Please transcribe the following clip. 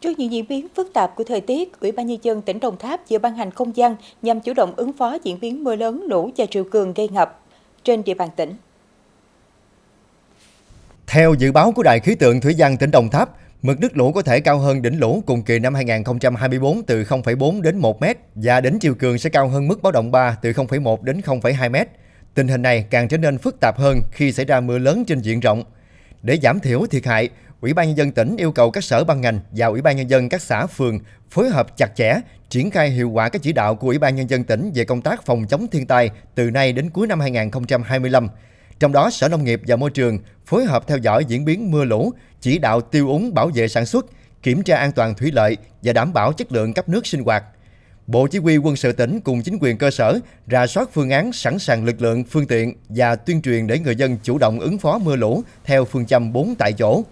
Trước những diễn biến phức tạp của thời tiết, Ủy ban Nhân dân tỉnh Đồng Tháp vừa ban hành công văn nhằm chủ động ứng phó diễn biến mưa lớn, lũ và triều cường gây ngập trên địa bàn tỉnh. Theo dự báo của Đài khí tượng thủy văn tỉnh Đồng Tháp, mực nước lũ có thể cao hơn đỉnh lũ cùng kỳ năm 2024 từ 0,4 đến 1 m và đỉnh triều cường sẽ cao hơn mức báo động 3 từ 0,1 đến 0,2 m. Tình hình này càng trở nên phức tạp hơn khi xảy ra mưa lớn trên diện rộng. Để giảm thiểu thiệt hại, Ủy ban Nhân dân tỉnh yêu cầu các sở ban ngành và Ủy ban Nhân dân các xã phường phối hợp chặt chẽ, triển khai hiệu quả các chỉ đạo của Ủy ban Nhân dân tỉnh về công tác phòng chống thiên tai từ nay đến cuối năm 2025. Trong đó, Sở Nông nghiệp và Môi trường phối hợp theo dõi diễn biến mưa lũ, chỉ đạo tiêu úng bảo vệ sản xuất, kiểm tra an toàn thủy lợi và đảm bảo chất lượng cấp nước sinh hoạt. Bộ Chỉ huy Quân sự tỉnh cùng chính quyền cơ sở rà soát phương án sẵn sàng lực lượng, phương tiện và tuyên truyền để người dân chủ động ứng phó mưa lũ theo phương châm 4 tại chỗ.